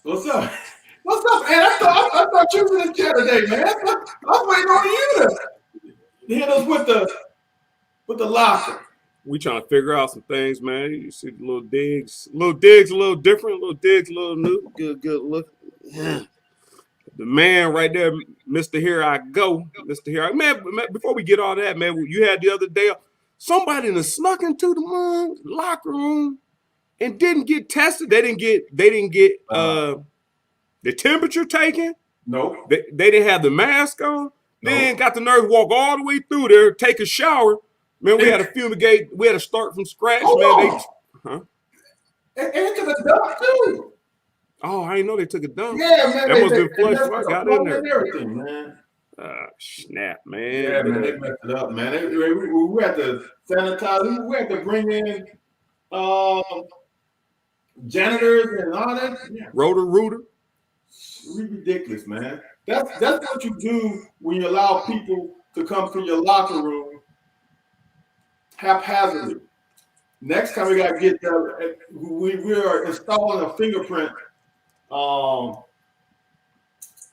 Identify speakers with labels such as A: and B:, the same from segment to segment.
A: What's up? What's up, man? I thought you was in the chat today, man. I'm waiting on you to hit us with the locker.
B: We trying to figure out some things, man. You see the little digs a little different, little digs a little new. Good look. Yeah. The man right there, Mr. Here I Go. Mr. Here I man, before we get all that, man, you had the other day, somebody that snuck into the locker room and didn't get tested. They didn't get the temperature taken.
A: No.
B: They didn't have the mask on. They ain't got the nerve to walk all the way through there, take a shower. Man, we had to fumigate. We had to start from scratch, man.
A: And took a dump too.
B: Oh, I didn't know they took a dump.
A: Yeah, man.
B: That must have been flush. I got in there.
A: Everything, man.
B: Snap, man.
A: Yeah, man. They messed it up, man. We had to sanitize. We had to bring in janitors and all that. Yeah.
B: Rooter.
A: Ridiculous, man. That's what you do when you allow people to come to your locker room haphazardly. Next time we got to get there, we are installing a fingerprint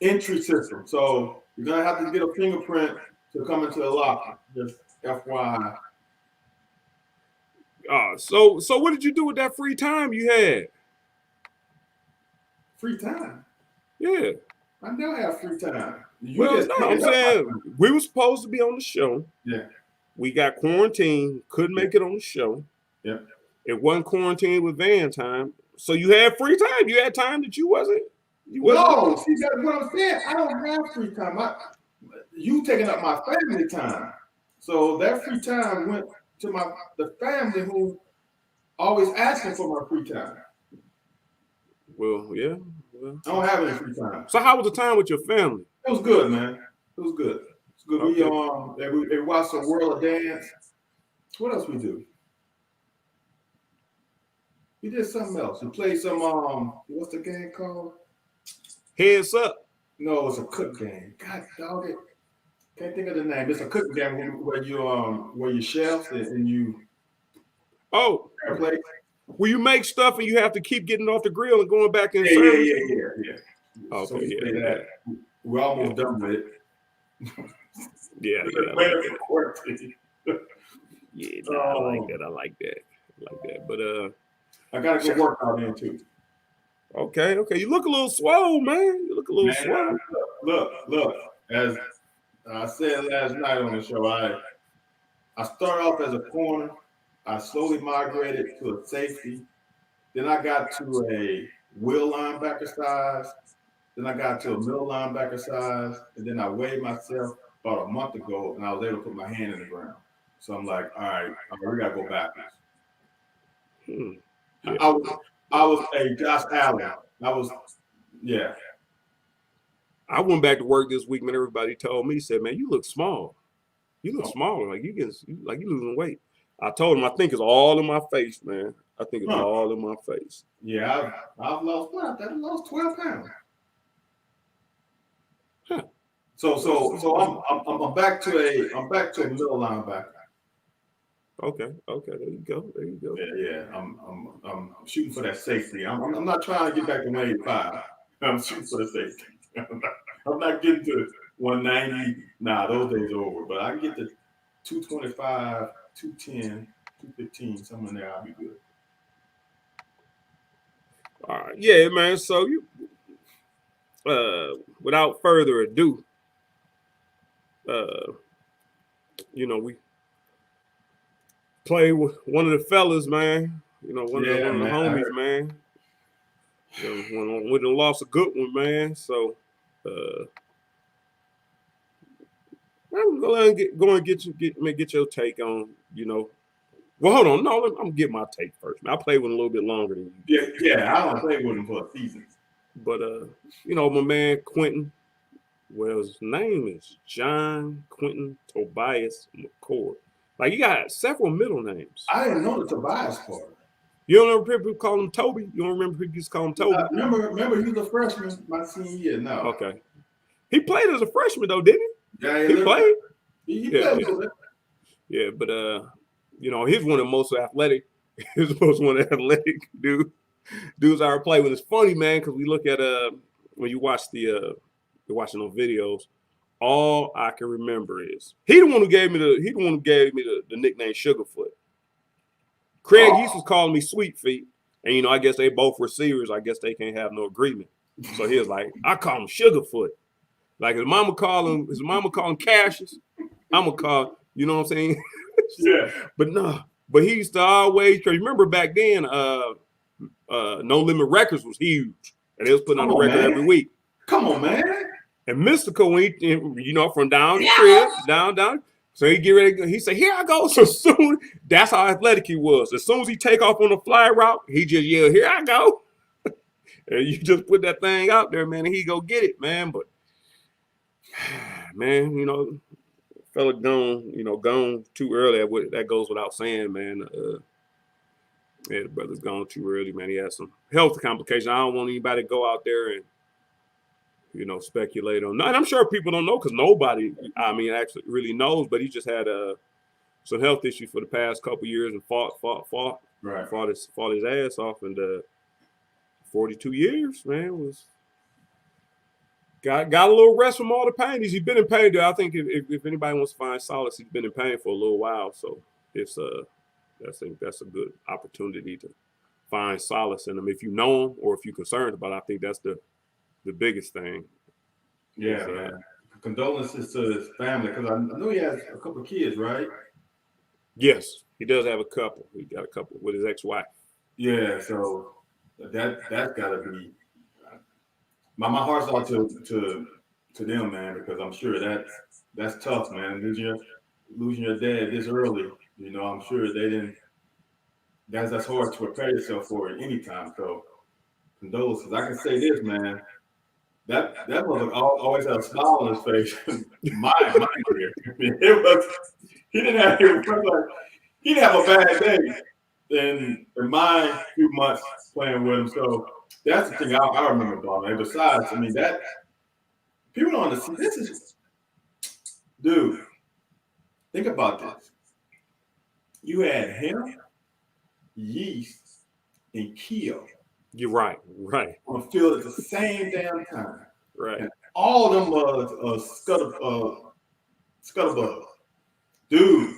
A: entry system. So you're gonna have to get a fingerprint to come into the locker. Just FYI.
B: So what did you do with that free time you had?
A: Free time?
B: Yeah.
A: I never have free time.
B: I'm saying we were supposed to be on the show.
A: Yeah. We
B: got quarantined, couldn't make it on the show.
A: Yeah.
B: It wasn't quarantined with van time. So you had free time. You had time that you wasn't.
A: No, see, that's what I'm saying. I don't have free time. You taking up my family time. So that free time went to the family who always asking for my free time.
B: Well, yeah. Well,
A: I don't have any free time.
B: So how was the time with your family?
A: It was good, man. It was good. It's good. Okay. We watched some World of Dance. What else we do? We did something else. We played some what's the game called?
B: Heads Up.
A: No, it's a cook game. God dog it. Can't think of the name. It's a cooking game where you chefs and you
B: play. Where you make stuff and you have to keep getting off the grill and going back in
A: service. Yeah.
B: Okay,
A: so we're almost done with it.
B: Yeah. I like that. But
A: I gotta go work out there too.
B: Okay. You look a little swole, man. You look a little swole.
A: Look. As I said last night on the show, I started off as a corner. I slowly migrated to a safety. Then I got to a will linebacker size. Then I got to a middle linebacker size. And then I weighed myself about a month ago, and I was able to put my hand in the ground. So I'm like, all right, we got to go backwards.
B: Yeah.
A: I was a Josh Allen.
B: I went back to work this week, man. Everybody told me, said, man, you look small. You look smaller. Like you losing weight. I told him, I think it's all in my face, man. I think it's all in my face.
A: Yeah, I've lost what? I lost 12 pounds.
B: Huh.
A: So I'm back to a middle linebacker.
B: Okay. There you go.
A: Yeah. I'm shooting for that safety. I'm not trying to get back to 185. I'm shooting for the safety. I'm not getting to 190. Nah, those days are over. But I can get to 225, 210, 215, somewhere in there. I'll be good.
B: All right. Yeah, man. So you, without further ado, we play with one of the fellas, man, You know, one
A: Yeah,
B: of the
A: man.
B: homies, man. We done lost a good one, man. So, I'm gonna get your take on, you know. Well, hold on. No, I'm gonna get my take first. Man. I played with him a little bit longer than you.
A: Yeah. I don't play with him for a season.
B: But you know, my man Quentin. Well, his name is John Quentin Tobias McCord. Like, you got several middle names.
A: I didn't know the Tobias part.
B: You don't remember people call him Toby? You don't remember people used to call him Toby?
A: Remember, he was a freshman my senior year. No.
B: Okay. He played as a freshman though, didn't he?
A: Yeah,
B: He played.
A: He
B: Yeah,
A: played a
B: yeah,
A: little bit.
B: yeah. But you know, he's one of the most athletic. He's most one of the athletic dudes I ever played with. It's funny, man, because we look at when you watch you're watching those videos. All I can remember is he the one who gave me the nickname Sugarfoot. Craig East was calling me Sweet Feet, and you know, I guess they both receivers. I guess they can't have no agreement. So he was like, I call him Sugarfoot. Like his mama call him Cassius. I'm gonna call, you know what I'm saying?
A: Yeah.
B: But he used to always, cause remember back then, No Limit Records was huge, and they was putting on a record every week.
A: Come on, man.
B: And Mystical, when he, you know, from down the crib, down. So he get ready. He said, "Here I go." So soon, that's how athletic he was. As soon as he take off on the fly route, he just yelled, "Here I go!" And you just put that thing out there, man, and he go get it, man. But man, you know, fella gone too early. That goes without saying, man. Yeah, the brother's gone too early, man. He had some health complications. I don't want anybody to go out there and, you know, speculate on. And I'm sure people don't know because nobody, I mean, actually really knows. But he just had some health issues for the past couple years and fought his ass off. And 42 years, man, was got a little rest from all the pain. He's been in pain. I think if anybody wants to find solace, he's been in pain for a little while. So it's I think that's a good opportunity to find solace in him if you know him or if you're concerned about it. I think that's the biggest thing.
A: Yeah, man. Condolences to his family because I know he has a couple of kids, right?
B: Yes, he does have a couple. He got a couple with his ex-wife.
A: Yeah, so that's got to be. My heart's out to them, man, because I'm sure that's tough, man. Losing your dad this early, you know, I'm sure they didn't. That's hard to prepare yourself for at any time. So condolences. I can say this, man. That mother always had a smile on his face. my career. I mean, he didn't have a bad day in my few months playing with him. So that's the thing I remember about him. And besides, I mean that people don't understand. This is, dude. Think about this. You had him, Yeast, and Keo.
B: You're right.
A: On the field at the same damn time.
B: Right.
A: And all of them was Scuttlebug. Dude,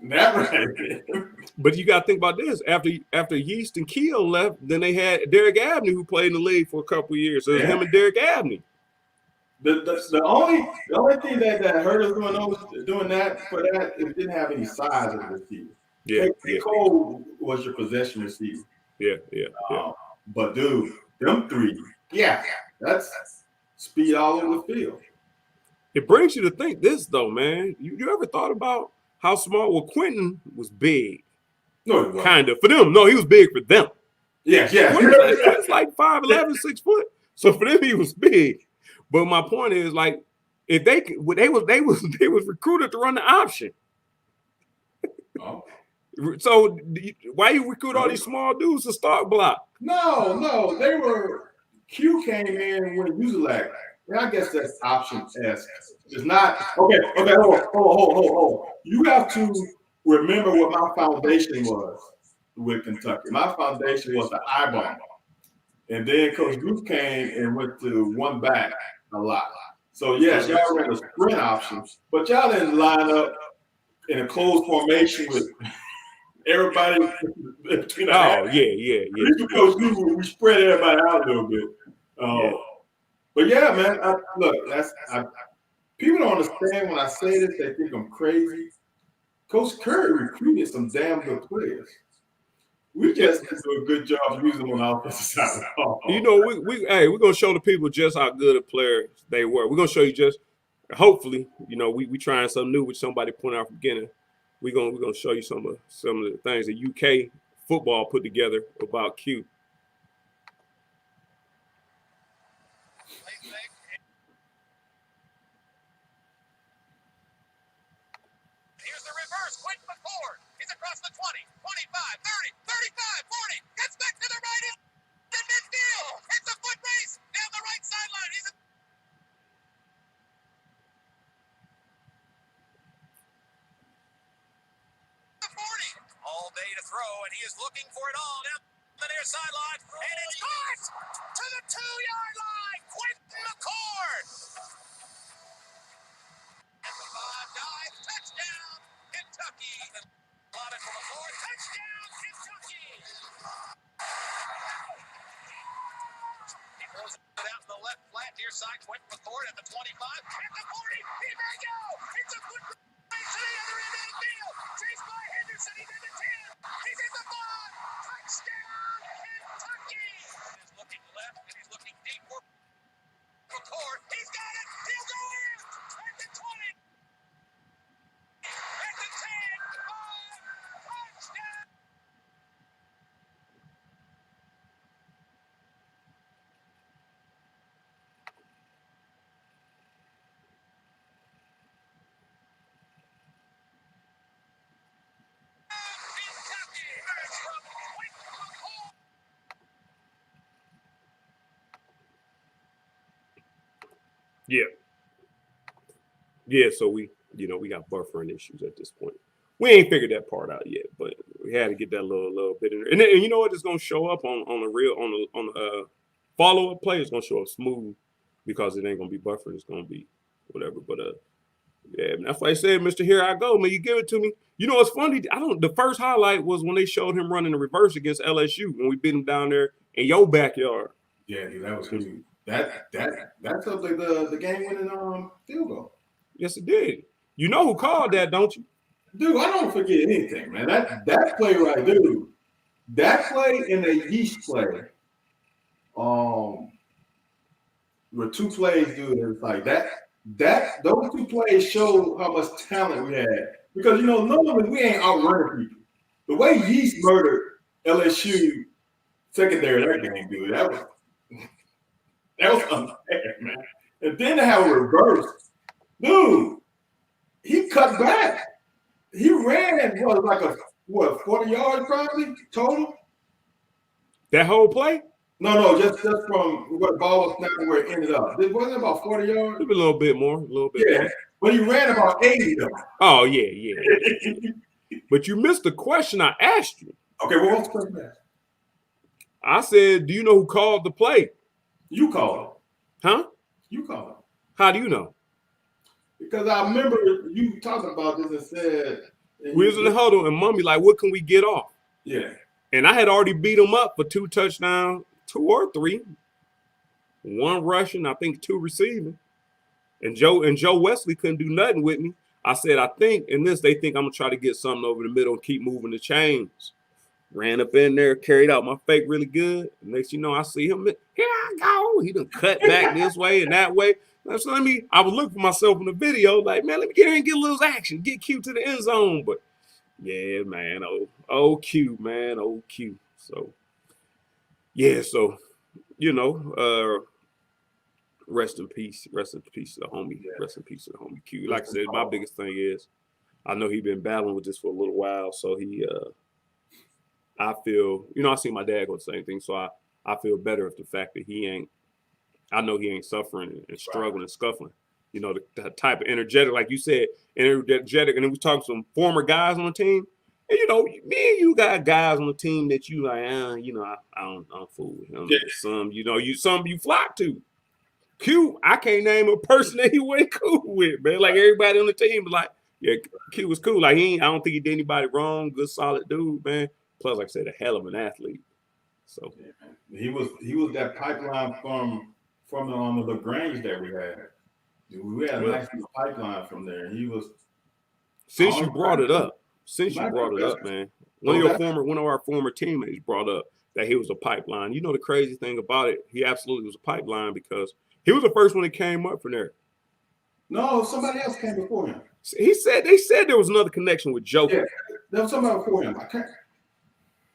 A: that right.
B: But you got to think about this. After Yeast and Keo left, then they had Derek Abney, who played in the league for a couple of years. So it was him and Derek Abney.
A: The only thing that hurt us doing that it didn't have any size of the receiver.
B: Yeah.
A: Cole was your possession receiver.
B: Yeah.
A: But dude, them three, that's speed all over the field.
B: It brings you to think this though, man. You ever thought about how small? Well, Quentin was big.
A: No, he wasn't.
B: Kind of for them. No, he was big for them.
A: Yeah.
B: It's like 5'11", 6 foot. So for them, he was big. But my point is, like, if they was recruited to run the option.
A: Oh.
B: So why you recruit all these small dudes to start block?
A: No, they were. Q came in when Uselak. I guess that's option S. It's not okay. Hold on. You have to remember what my foundation was with Kentucky. My foundation was the eyeball, and then Coach Duke came and went to one back a lot. So yes, y'all ran the sprint options, but y'all didn't line up in a closed formation with everybody between the half.
B: Yeah.
A: Coach Duke, we spread everybody out a little bit. But yeah, man, people don't understand when I say this. They think I'm crazy. Coach Curry recruited some damn good players. We just didn't do a good job of using them on the offensive side of the ball.
B: You know, we're gonna show the people just how good a player they were. We're gonna show you just hopefully, you know, we trying something new, which somebody pointed out from the beginning. We're gonna show you some of the things that UK football put together about Q.
C: Here's the reverse. Quentin McCord. He's across the 20, 25, 30, 35, 40. Gets back to the right end. In midfield. It's a foot race down the right sideline. He's at the 40. All day to throw, and he is looking for it all down the near sideline. And it's caught to the 2-yard line. Quentin McCord. And the 5-dive touchdown, Kentucky. Lobbing for McCord. Touchdown, Kentucky. He throws it out in the left flat near side. Quentin McCord at the 25. At the 40. He may go. It's a foot race to the other end of the field. Chased by Henderson. He's in the 10. He's in the 5. Touchdown, Kentucky. He's looking left and he's looking deep for McCord. He's got it. He'll go in. At the 20. At the 10. 5. Touchdown.
B: Yeah. Yeah, so we got buffering issues at this point. We ain't figured that part out yet, but we had to get that little bit in there. And you know what? It's gonna show up on the real on the follow up play. It's gonna show up smooth because it ain't gonna be buffered. It's gonna be whatever. But yeah, that's why I said, Mister, here I go, man. You give it to me. You know, it's funny. The first highlight was when they showed him running the reverse against LSU when we beat him down there in your backyard.
A: Yeah, dude, that was huge. That's up like the game winning field goal.
B: Yes, it did. You know who called that, don't you?
A: Dude, I don't forget anything, man. That play right, dude. That play and the yeast play, were two plays, dude. It's like those two plays show how much talent we had. Because you know, normally we ain't outrunning people. The way Yeast murdered LSU secondary that game, dude, that was unfair, man. And then to have a reverse, dude, he cut back. He ran what 40 yards probably total?
B: That whole play?
A: No, just from what ball was snapping where it ended up. It wasn't about 40 yards.
B: Maybe a little bit more,
A: Yeah, but he ran about 80 though.
B: Oh yeah. But you missed the question I asked you.
A: Okay, well, what's the question?
B: I said, do you know who called the play?
A: You called it.
B: Huh?
A: You called it.
B: How do you know?
A: Because I remember you talking about this and said
B: we was in the huddle and Mommy like, what can we get off?
A: Yeah.
B: And I had already beat him up for 2 touchdowns, 2 or 3, 1 rushing, I think 2 receiving. And Joe Wesley couldn't do nothing with me. I said, I think in this they think I'm gonna try to get something over the middle and keep moving the chains. Ran up in there, carried out my fake really good. Next you know, I see him. Here I go. He done cut back this way and that way. So I was looking for myself in the video, like, man, let me get in and get a little action, get Q to the end zone. But yeah, man, old Q, man, old Q. So yeah, so you know, rest in peace to the homie. Yeah. Rest in peace to the homie Q. Like I said, my biggest thing is I know he's been battling with this for a little while, so he I feel, you know, I see my dad go the same thing, so I feel better of the fact that I know he ain't suffering and struggling and scuffling. You know, the type of energetic, like you said, energetic, and then we talking to some former guys on the team. And, you know, me and you got guys on the team that you like, you know, I don't fool with him. Yeah. Some you flock to. Q, I can't name a person that he wasn't cool with, man. Like everybody on the team was like, yeah, Q was cool. Like I don't think he did anybody wrong. Good, solid dude, man. Plus, like I said, a hell of an athlete. So
A: yeah, he was that pipeline from the LaGrange that we had. We had a nice pipeline from there. He was.
B: Since you brought it up, since you brought it up, man, one of our former teammates brought up that he was a pipeline. You know the crazy thing about it, he absolutely was a pipeline because he was the first one that came up from there.
A: No, somebody else came before him.
B: They said there was another connection with Joker.
A: Yeah, there was somebody before him. I can't.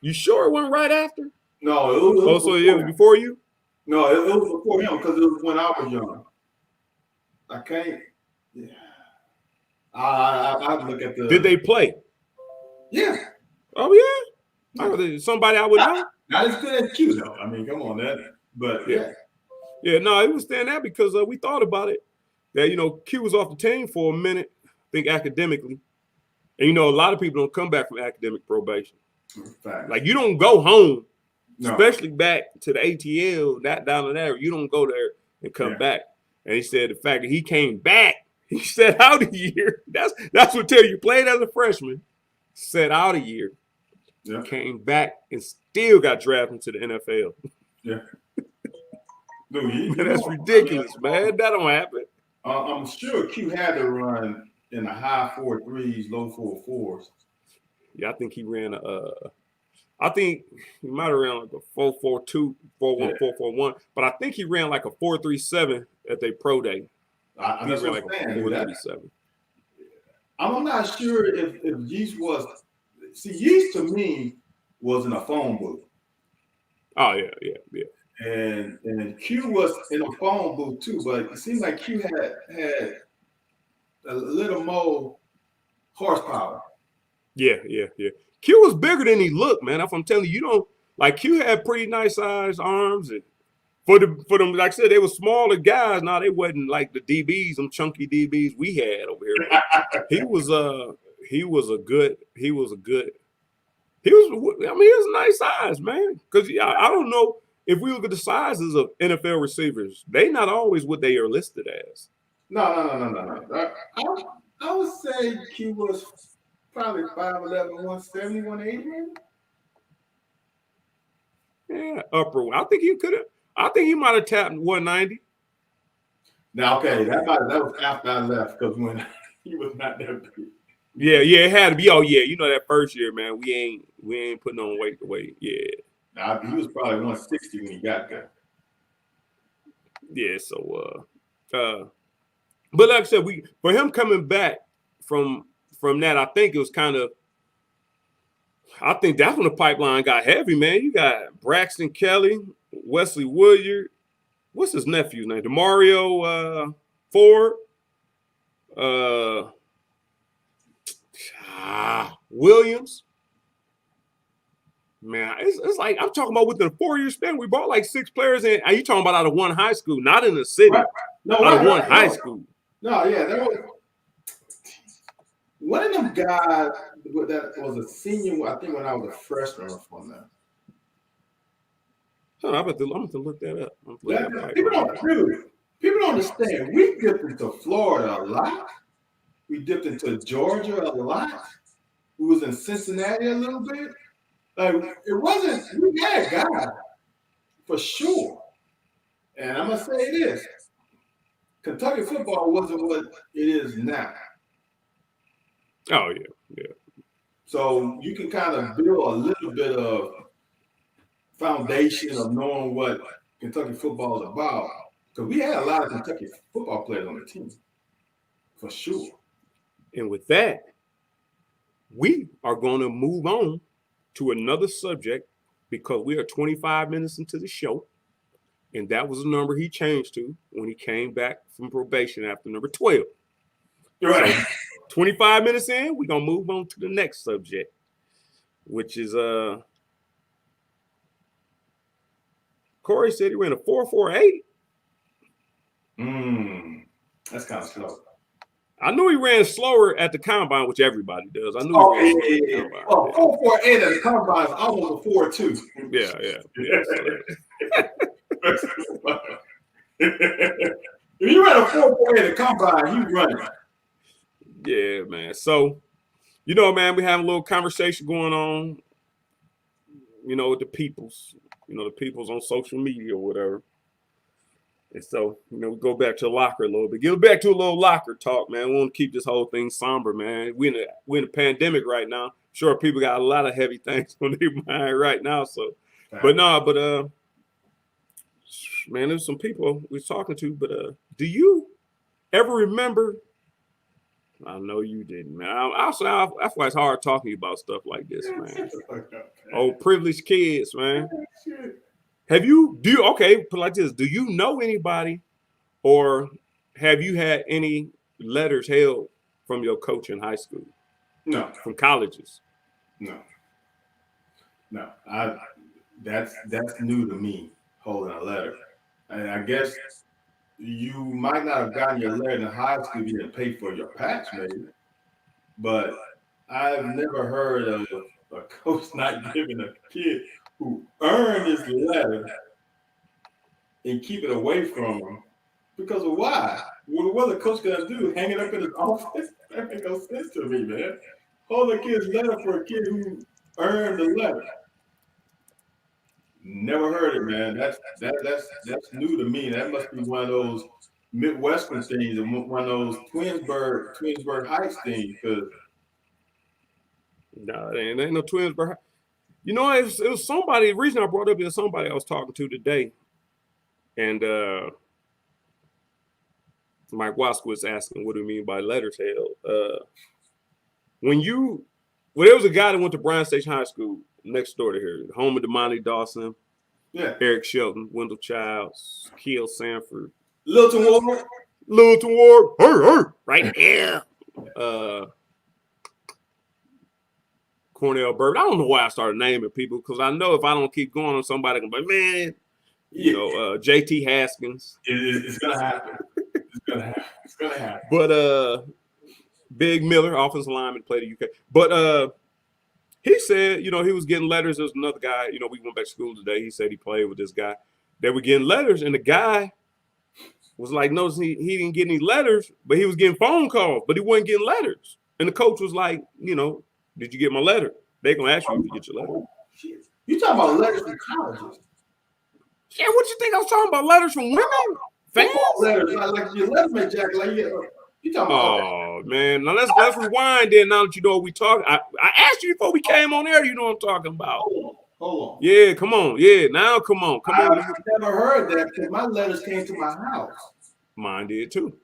B: You sure it wasn't right after?
A: No, it was
B: so it was before you?
A: No, it was before him because it was when I was young. I can't. Yeah. I look at the.
B: Did they play?
A: Yeah.
B: Oh yeah. Oh, somebody I would know.
A: Not as good as Q though. I mean, come on, that. But yeah.
B: Yeah, no, it was staying that because we thought about it. That Q was off the team for a minute, I think academically, and a lot of people don't come back from academic probation.
A: Fact.
B: Like you don't go home, especially back to the ATL, down there. You don't go there and come back. And he said the fact that he came back, he sat out a year. That's what tell you played as a freshman, sat out a year, came back and still got drafted into the NFL.
A: Yeah. Dude,
B: that's ridiculous, man. That don't happen.
A: I'm sure Q had to run in the high 4.3s, low 4.4s.
B: Yeah, I think he ran I think he might have ran like a 4.42, 4.1, 4.41, but I think he ran like a 4.37 at their pro day.
A: He ran like a 4.37. I'm not sure if Yeast was. See, Yeast to me was in a phone booth.
B: Oh yeah.
A: And Q was in a phone booth too, but it seemed like Q had a little more horsepower.
B: Yeah. Q was bigger than he looked, man. If I'm telling you, Q had pretty nice sized arms, and for them, like I said, they were smaller guys. Now they wasn't like the DBs, them chunky DBs we had over here. He was a nice size, man. Because I don't know. If we look at the sizes of NFL receivers, they not always what they are listed as.
A: No. I would say Q was probably 5'11", 170, 180.
B: Yeah, upper. I think he might have tapped 190.
A: Now, okay, that was after I left because when he was not that big.
B: Yeah, it had to be. Oh yeah, that first year, man, we ain't putting on weight the way. Yeah.
A: Nah, he was probably 160 when he got there.
B: Yeah, so but like I said, for him coming back from that, I think it was I think that's when the pipeline got heavy, man. You got Braxton Kelly, Wesley Woodyard, what's his nephew's name? DeMario Ford, Williams. Man, it's like I'm talking about within a 4-year span, we brought like 6 players in. Are you talking about out of one high school, not in the city?
A: Right. No,
B: out of one high school.
A: No, yeah, there was one of them guys that was a senior. I think when I was a freshman from there.
B: I'm about to look that up.
A: People don't understand. We dipped into Florida a lot. We dipped into Georgia a lot. We was in Cincinnati a little bit. Like it wasn't. We had guys for sure. And I'm gonna say this: Kentucky football wasn't what it is now.
B: Oh yeah.
A: So you can kind of build a little bit of foundation of knowing what Kentucky football is about. Because we had a lot of Kentucky football players on the team, for sure.
B: And with that, we are going to move on to another subject because we are 25 minutes into the show. And that was the number he changed to when he came back from probation after number 12.
A: Right.
B: So 25 minutes in, we're going to move on to the next subject, which is Corey said he ran a 4.48.
A: That's kind of slow.
B: I knew he ran slower at the combine, which everybody does. I knew he ran slower at the combine.
A: Well, 4.48 at the combine is almost a 4.2.
B: Yeah.
A: If you ran a 4.48 at the combine, you run it.
B: Yeah, man. So, man, we have a little conversation going on, with the peoples, the peoples on social media or whatever. And so, we go back to the locker a little bit. Get back to a little locker talk, man. We want to keep this whole thing somber, man. We're in a pandemic right now. Sure, people got a lot of heavy things on their mind right now. So, man, there's some people we're talking to. But do you ever remember? I know you didn't, man. That's why it's hard talking about stuff like this, man. Oh, privileged kids, man. Put it like this. Do you know anybody or have you had any letters held from your coach in high school?
A: No.
B: From colleges?
A: No. That's new to me, holding a letter. And I guess you might not have gotten your letter in high school if you didn't pay for your patch, maybe. But I've never heard of a coach not giving a kid who earned his letter and keep it away from him. Because of why? What the coach gonna do? Hang it up in his office? That makes no sense to me, man. Hold a kid's letter for a kid who earned the letter. Never heard it, man. That's new to me. That must be one of those Midwestern things and one of those Twinsburg Heights things. Cause
B: no, it ain't no Twinsburg. It was somebody. The reason I brought up is somebody I was talking to today, and Mike Wask was asking, "What do you mean by letters held?" There was a guy that went to Bryan Station High School next door to here, home of Damani Dawson, Eric Shelton, Wendell Childs, Keel Sanford,
A: Lilton
B: Ward, right there. Cornell Bird. I don't know why I started naming people because I know if I don't keep going on somebody, I'm like, man, JT Haskins.
A: It's gonna happen. It's gonna happen.
B: But Big Miller, offensive lineman, played at UK. But he said, he was getting letters. There was another guy, we went back to school today. He said he played with this guy. They were getting letters, and the guy was like, notice he didn't get any letters, but he was getting phone calls, but he wasn't getting letters. And the coach was like, did you get my letter? They're going to ask you if you get your letter.
A: You talking about letters from colleges?
B: Yeah, what you think I was talking about? Letters from women? Fans?
A: Letters, like your letterman jacket. Like, you talking about?
B: Oh, man. Now, let's rewind then now that you know what we talking. I asked you before we came on air, you know what I'm talking about.
A: Hold on.
B: Yeah, come on. Yeah, now come on.
A: I've never heard that because my letters came to my house.
B: Mine did too.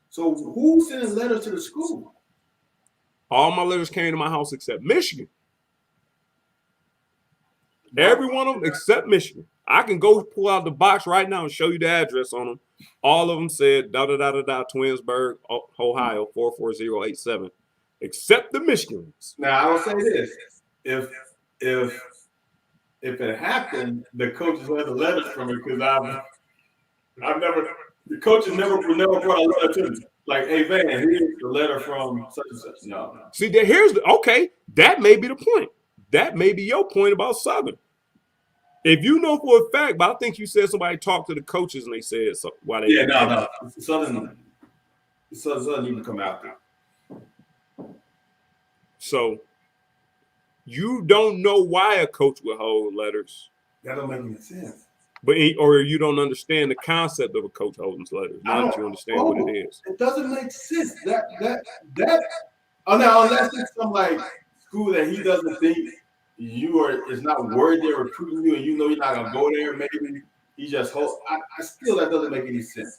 A: So who's sending letters to the school?
B: All my letters came to my house except Michigan. Every one of them except Michigan. I can go pull out the box right now and show you the address on them. All of them said Twinsburg, Ohio 44087, except the Michigans.
A: Now I will say this: if it happened, the coaches had the letters from it because the coaches never brought a letter to me. Like, hey, Van, here's the letter from such and such. No.
B: See, that may be the point. That may be your point about Southern. If you know for a fact, but I think you said somebody talked to the coaches and they said so, why they.
A: Yeah, no. Southern need to come out there.
B: So you don't know why a coach would hold letters.
A: That don't make any sense.
B: Or you don't understand the concept of a coach holding letters. Now that you understand what it is.
A: It doesn't make sense. That now unless it's some like school that he doesn't think is not worried they're recruiting you and you know you're not gonna go there, maybe he just holds. I still that doesn't make any sense.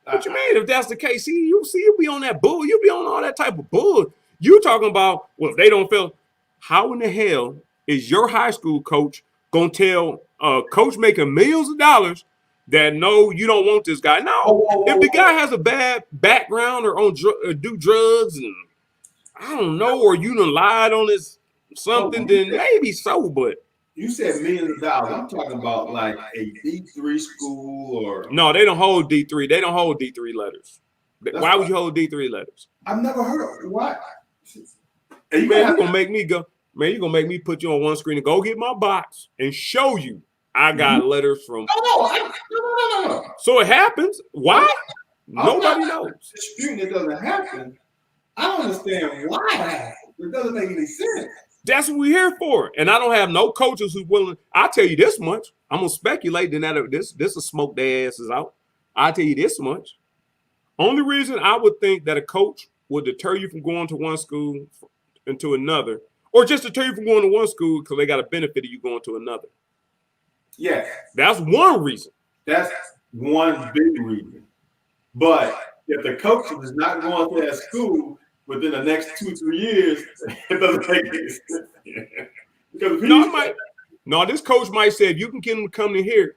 B: What you mean if that's the case? See, you be on that bull, you be on all that type of bull. You talking about if they don't feel, how in the hell is your high school coach gonna tell a coach making millions of dollars that no, you don't want this guy? No, if the guy has a bad background or do drugs and I don't know, or you done lied on his something, then maybe so. But
A: you said millions of dollars. I'm talking about like a D3 school or
B: no, they don't hold D3. They don't hold D3 letters. Why would you hold D3 letters?
A: I've never heard of why.
B: Man, you're gonna make me go. Man, you're gonna make me put you on one screen and go get my box and show you I got letters from.
A: No.
B: So it happens. Why? Nobody knows.
A: Disputing it doesn't happen. I don't understand why it happens. It doesn't make any sense.
B: That's what we're here for. And I don't have no coaches who's willing. I'll tell you this much. I'm gonna speculate that this will smoke their asses out. I'll tell you this much. Only reason I would think that a coach would deter you from going to one school into another, or just deter you from going to one school because they got a benefit of you going to another.
A: Yes.
B: That's one reason.
A: That's one big reason. But if the coach is not going to that school within the next 2-3 years, it doesn't make any sense. Because
B: this coach might say, if you can get him to come in here,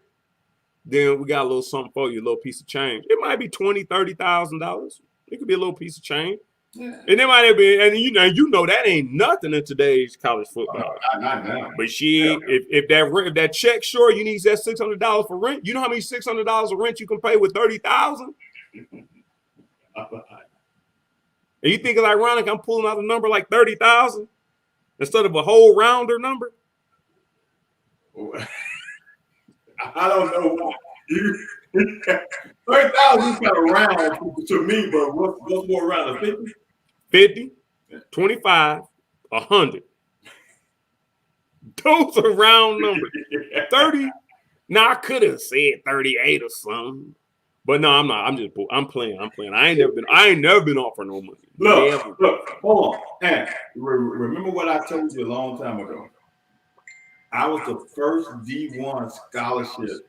B: then we got a little something for you, a little piece of change. It might be $20,000-$30,000. It could be a little piece of change. Yeah. And it might have been, and you know that ain't nothing in today's college football.
A: Not now.
B: But if that check short, you need that $600 for rent. You know how many $600 of rent you can pay with $30,000? And you think it's ironic I'm pulling out a number like 30,000 instead of a whole rounder number?
A: I don't know why. 30,000 is kind of round to me, but what's more round? 50?
B: 50, 25, 100. Those are round numbers. 30. Now I could have said 38 or something. But no, I'm not. I'm playing. I ain't never been offered no money.
A: Look, hold on. And remember what I told you a long time ago. I was the first D1 scholarship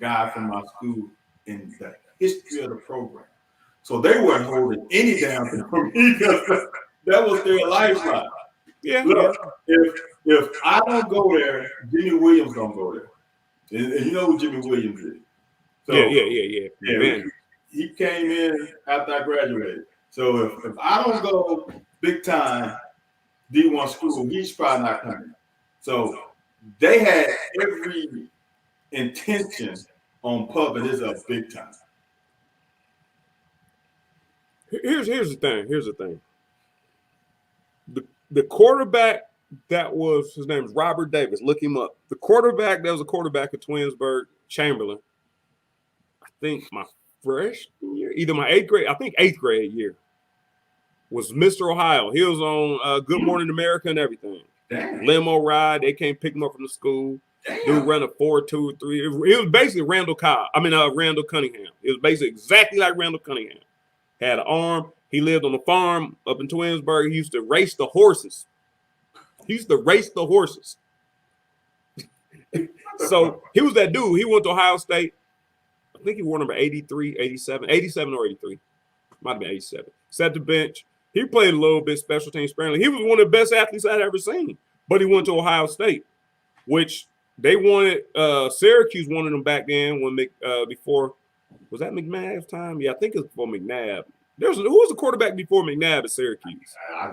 A: guy from my school in the history of the program. So they weren't holding any damn thing from me because that was their lifeline.
B: Yeah.
A: Look, if I don't go there, Jimmy Williams don't go there. And you know who Jimmy Williams is. So,
B: yeah.
A: He came in after I graduated. So if I don't go big time D1 school, he's probably not coming. So they had every intention on pumping this up big time.
B: Here's the thing. The quarterback that was, his name is Robert Davis. Look him up. The quarterback that was a quarterback at Twinsburg, Chamberlain. I think my freshman year, either my eighth grade year, was Mr. Ohio. He was on Good Morning America and everything.
A: Damn.
B: Limo ride. They came pick him up from the school. Damn. Dude ran a 4.23. It was basically Randall Cunningham. It was basically exactly like Randall Cunningham. Had an arm. He lived on a farm up in Twinsburg. He used to race the horses. So he was that dude. He went to Ohio State. I think he wore number 83, 87 or 83. Might have been 87. Sat the bench. He played a little bit special teams sparingly. He was one of the best athletes I'd ever seen. But he went to Ohio State, which they wanted. Syracuse wanted him back then when before. Was that McNabb's time? Yeah, I think it was before McNabb. Who was the quarterback before McNabb at Syracuse?
A: I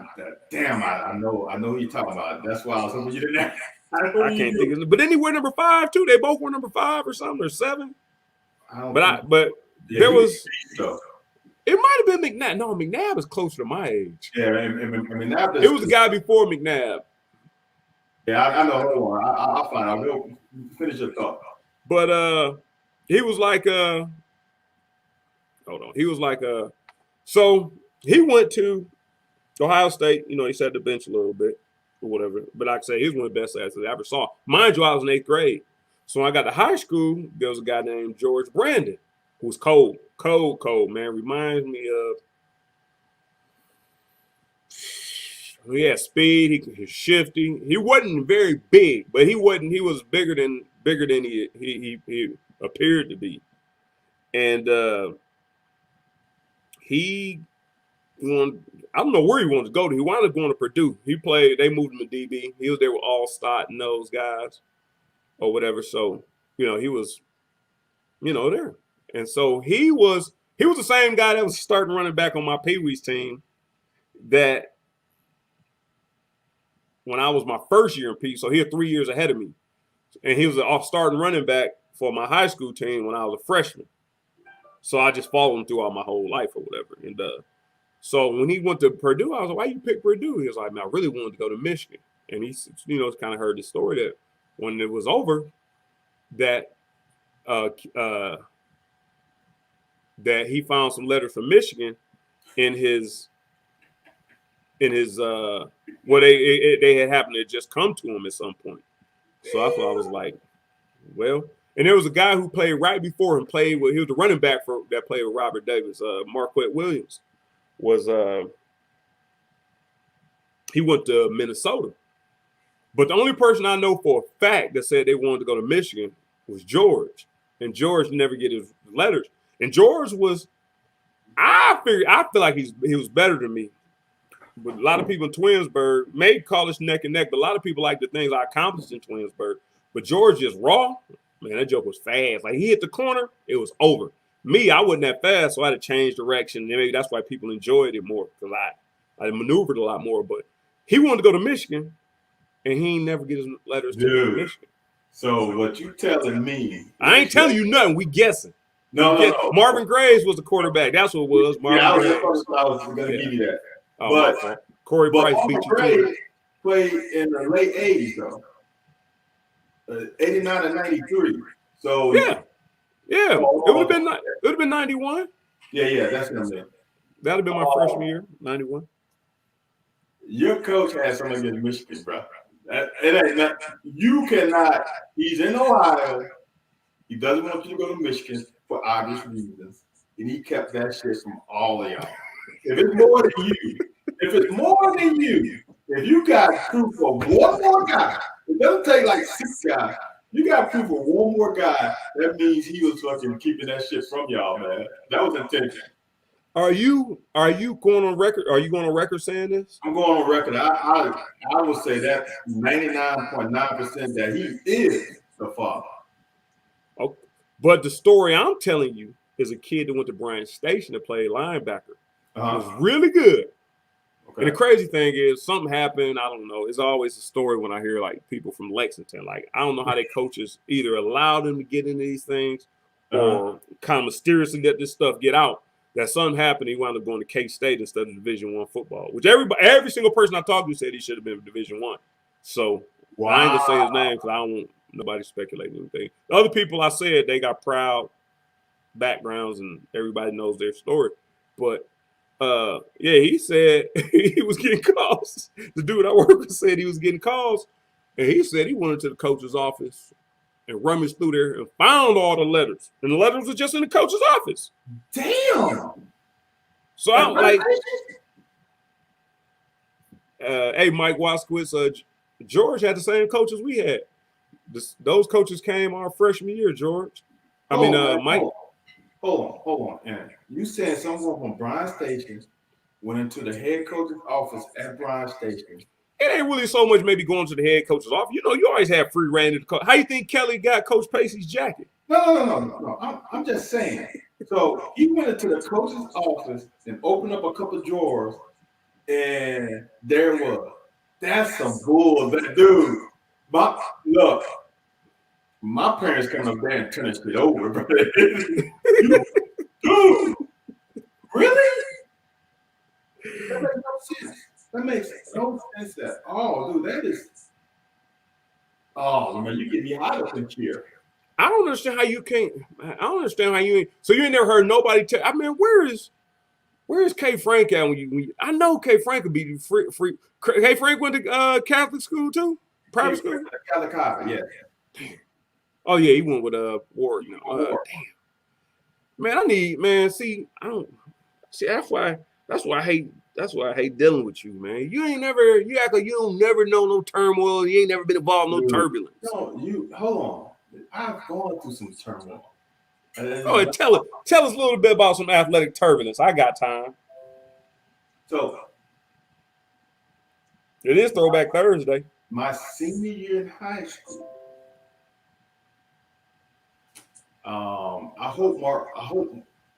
A: know who you're talking about. That's why I was hoping you didn't ask.
B: I can't think of it. But then he wore number 5 too. They both wore number 5 or something or 7. There was. It might have been McNabb. No, McNabb is closer to my age.
A: Yeah, McNabb.
B: It was the guy before McNabb.
A: Yeah, I know. Hold on, I'll find out. We'll finish your thought.
B: But he was like hold on. He was like so he went to Ohio State. You know, he sat the bench a little bit or whatever. But like I say, he was one of the best athletes I ever saw. Mind you, I was in 8th grade. So when I got to high school, there was a guy named George Brandon, who was cold, man. Reminds me of. He had speed. He was shifty. He wasn't very big, but he was bigger than he appeared to be. And he wanted, I don't know where he wanted to go to. He wound up going to Purdue. He played. They moved him to DB. He was there with Allstott and those guys, or whatever. So he was, there. And so he was the same guy that was starting running back on my Pee Wee's team. That. When I was my first year in P, so he was 3 years ahead of me. And he was an starting running back for my high school team when I was a freshman. So I just followed him throughout my whole life or whatever. And so when he went to Purdue, I was like, why you pick Purdue? He was like, man, I really wanted to go to Michigan. And he, kind of heard the story that when it was over, that that he found some letters from Michigan in his they had happened to just come to him at some point. So I was like, well, And there was a guy who played right before him. He was the running back that played with Robert Davis. Marquette Williams was he went to Minnesota. But the only person I know for a fact that said they wanted to go to Michigan was George. And George never get his letters. And George was, I feel like he was better than me. But a lot of people in Twinsburg may call us neck and neck, but a lot of people like the things I accomplished in Twinsburg. But George just raw. Man, that joke was fast. Like, he hit the corner, it was over. Me, I wasn't that fast, so I had to change direction. And maybe that's why people enjoyed it more, because I maneuvered a lot more. But he wanted to go to Michigan, and he ain't never get his letters to Michigan.
A: So what you telling me?
B: I ain't telling you nothing. We guessing.
A: No.
B: Marvin Graves was the quarterback. That's what it was. Marvin Graves.
A: I was going to give you that.
B: Oh,
A: but
B: Corey Price beat you
A: too. Played in the late 80s, though. 89 and 93. So
B: yeah. It would have been 91.
A: Yeah, that's what I'm saying.
B: That'd have been my freshman year, 91.
A: Your coach has something against Michigan, bro. It ain't nothing. You cannot. He's in Ohio. He doesn't want you to go to Michigan for obvious reasons, and he kept that shit from all of y'all. If it's more than you, if you got proof of one more guy, it doesn't take like 6 guys. You got proof of one more guy. That means he was fucking keeping that shit from y'all, man. That was intentional.
B: Are you going on record? Are you going on record saying this?
A: I'm going on record. I would say that 99.9% that he is the father.
B: Okay. But the story I'm telling you is a kid that went to Bryant Station to play linebacker. Was really good. Okay. And the crazy thing is, something happened. I don't know. It's always a story when I hear like people from Lexington. Like, I don't know how their coaches either allow them to get into these things or kind of mysteriously let this stuff get out. That something happened. He wound up going to K-State instead of Division I football, which every single person I talked to said he should have been Division I. So I ain't gonna say his name because I don't want nobody speculating anything. The other people I said, they got proud backgrounds and everybody knows their story. But he said he was getting calls. The dude I work with said he was getting calls, and he said he went into the coach's office and rummaged through there and found all the letters, and the letters were just in the coach's office.
A: Damn.
B: So I'm like, hey, Mike Waskowitz, George had the same coaches we had. Those coaches came our freshman year, George. Mike.
A: Hold on, Aaron. You said someone from Bryant Station went into the head coach's office at Bryant Station.
B: It ain't really so much maybe going to the head coach's office. You know, you always have free reign to the coach. How you think Kelly got Coach Pacey's jacket?
A: No. I'm just saying. So he went into the coach's office and opened up a couple of drawers, and there was. That's some bull, dude. Look. My parents come up there and turn this shit over, bro. Dude, really? That makes no sense at all, dude. That is. Oh man, you get me hot up in here.
B: I don't understand how you can't. I don't understand how you ain't. So you ain't never heard nobody tell. I mean, where is K Frank at when you? I know K Frank could be free. K Frank went to Catholic school too, private school.
A: Catholic high, yeah.
B: Damn. Oh yeah, he went with Ward. Damn. Man, see, I don't see. That's why I hate dealing with you, man. You act like you don't never know no turmoil. You ain't never been involved in no turbulence.
A: No, hold on. I've gone through some turmoil.
B: Tell us a little bit about some athletic turbulence. I got time.
A: So
B: it is Throwback Thursday.
A: My senior year in high school. I hope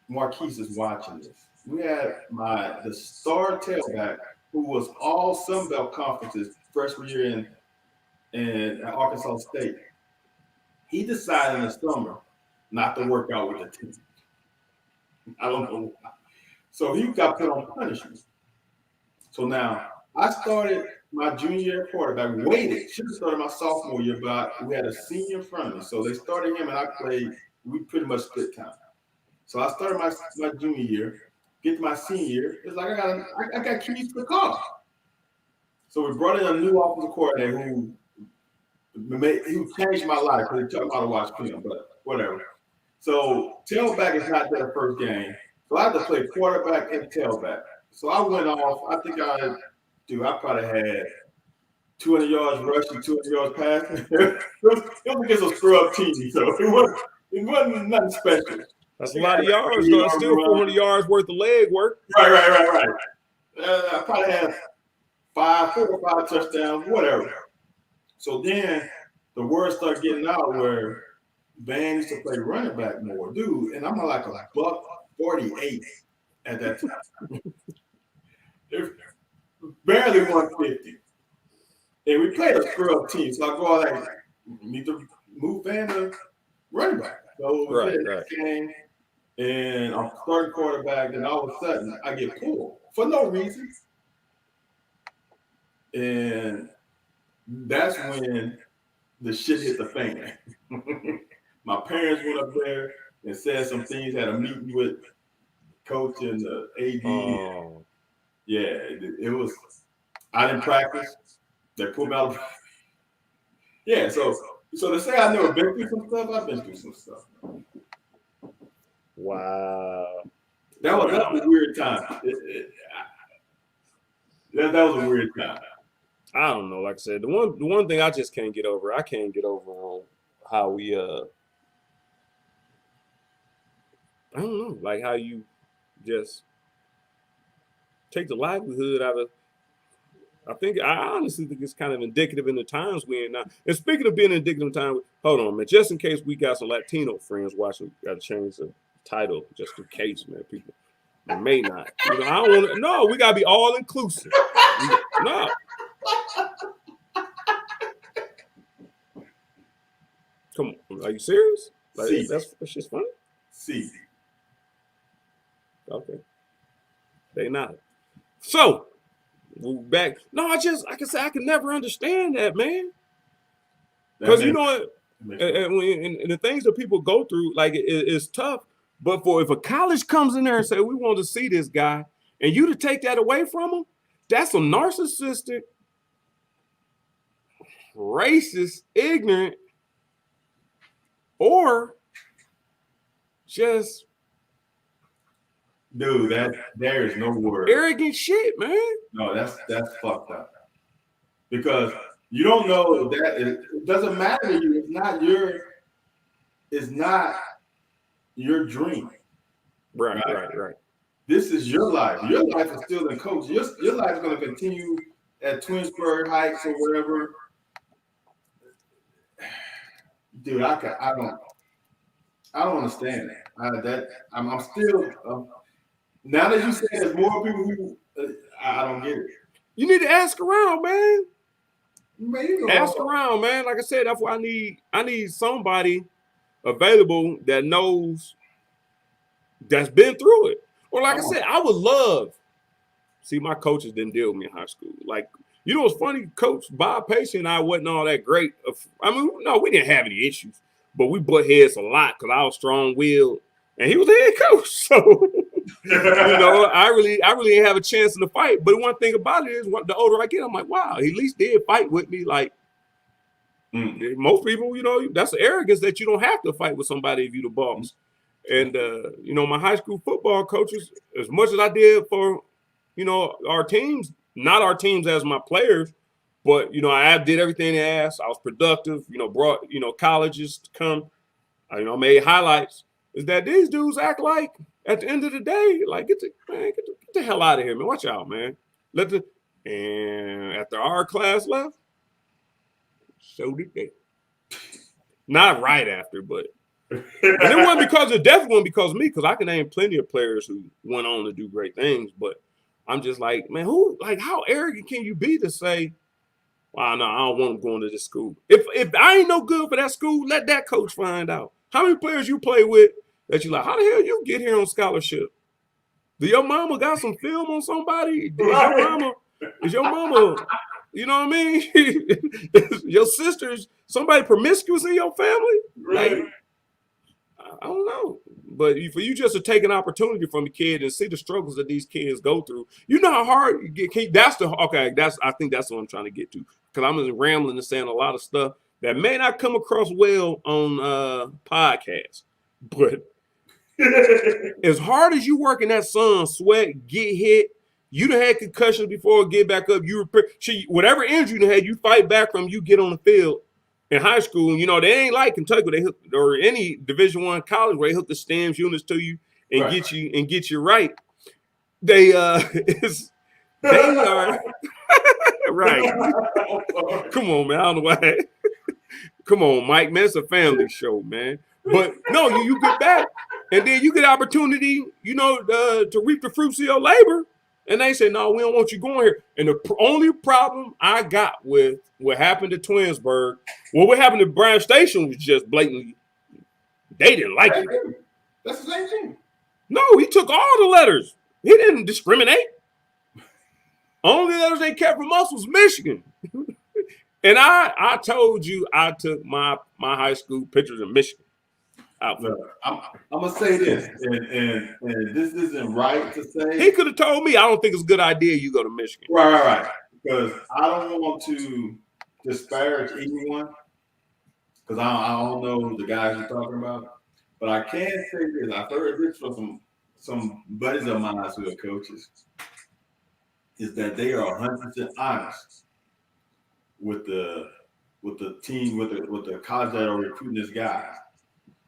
A: Marquise is watching this. We had the star tailback who was all Sun Belt conferences freshman year in Arkansas State. He decided in the summer not to work out with the team. I don't know why. So he got put on punishment. So now I started my junior year quarterback. Should have started my sophomore year, but we had a senior in front of me. So they started him and I played. We pretty much split time. So I started my junior year, get to my senior year. It's like I got keys to the car. So we brought in a new offensive coordinator who He changed my life because he taught me how to watch film, but whatever. So tailback is not their first game. So I had to play quarterback and tailback. So I went off. I think I probably had 200 yards rushing, 200 yards passing. it was against a scrub team, so it wasn't nothing special.
B: That's a lot of yards, though. It's still 400 yards worth of leg work.
A: Right. I probably had 4 or 5 touchdowns, whatever. So then the word started getting out where Van used to play running back more, dude. And I'm like a $148 at that time. Barely 150. And we played a scrub team, so I go out like, need to move Van to running back. So we played that game, and I'm starting quarterback, and all of a sudden I get pulled for no reason. And that's when the shit hit the fan. My parents went up there and said some things, had a meeting with coach and the AD.
B: Oh.
A: Yeah, it was. I didn't practice. They pulled me out. Yeah, so to say I've never been through some stuff, I've been through some stuff.
B: Wow.
A: That was a weird time. That was a weird time.
B: I don't know. Like I said, the one thing I just can't get over. I can't get over on how we I don't know, like how you just take the livelihood out of. I honestly think it's kind of indicative in the times we're in now. And speaking of being indicative in time, hold on, man. Just in case we got some Latino friends watching, got to change the title just in case, man. People may not. I don't want to. No, we gotta be all inclusive. No. Come on, are you serious? Like, that's just funny.
A: See.
B: Okay. They not. So, move back. No, I can never understand that, man. Because you know what? And the things that people go through, like it's tough. But if a college comes in there and say, we want to see this guy, and you to take that away from him, that's some narcissistic, racist, ignorant, or just
A: dude, there is no word.
B: Arrogant shit, man.
A: No, that's fucked up. Because you don't know that it doesn't matter to you. It's not your dream.
B: Right.
A: This is your life. Your life is still in coach. Your life is going to continue at Twinsburg Heights or wherever. Dude, I don't understand that. I'm still. Now that you say there's more people who, I don't get it.
B: You need to ask around, man.
A: Ask
B: around, man. Like I said, that's why I need somebody available that knows, that's been through it. Or like I said, I would love. See, my coaches didn't deal with me in high school. Like, you know what's funny? Coach Bob Pacey and I wasn't all that great. I mean, no, we didn't have any issues, but we butt heads a lot because I was strong-willed, and he was the head coach. So, I really didn't have a chance in the fight. But one thing about it is, the older I get, I'm like, wow, he at least did fight with me. Like, most people, that's the arrogance that you don't have to fight with somebody if you're the boss. And, my high school football coaches, as much as I did for, our teams, not our teams as my players, but, I did everything they asked. I was productive, brought, colleges to come. I made highlights. Is that these dudes act like, at the end of the day, like, get the hell out of here, man. Watch out, man. And after our class left, so did they. Not right after, but. And it wasn't because it definitely wasn't because of me, because I can name plenty of players who went on to do great things, but I'm just like, man, how arrogant can you be to say, well, no, I don't want him going to this school. If I ain't no good for that school, let that coach find out. How many players you play with that you like, how the hell you get here on scholarship? Do your mama got some film on somebody? Is your mama, you know what I mean? Your sisters, somebody promiscuous in your family?
A: Right.
B: Like, I don't know. But for you just to take an opportunity from the kid and see the struggles that these kids go through, you know how hard you get. I think that's what I'm trying to get to. Because I'm just rambling and saying a lot of stuff. that may not come across well on podcasts, but as hard as you work in that sun, sweat, get hit, you done had concussions before, get back up. You repair, whatever injury you had, you fight back from. You get on the field. In high school, you know, they ain't like Kentucky. They hook, or any Division I college where they hook the stems units to you and get you right. They they are right. Come on, man. I don't know why. Come on, Mike, man. It's a family show, man. But no, you get back, and then you get opportunity, you know, to reap the fruits of your labor. And they say, no, we don't want you going here. And the only problem I got with what happened to Twinsburg, well, what happened to Bryan Station was just blatantly, they didn't like you.
A: That's the same thing.
B: No, he took all the letters. He didn't discriminate. Only letters they kept from us was Michigan. And I told you I took my high school pictures in Michigan.
A: Look, I'm gonna say this, and this isn't right to say.
B: He could have told me I don't think it's a good idea you go to Michigan.
A: Right. Because I don't want to disparage anyone, because I don't know the guys you're talking about. But I can say this: I've heard this from some buddies of mine who are coaches, is that they are 100% honest with the team, with the college that are recruiting this guy.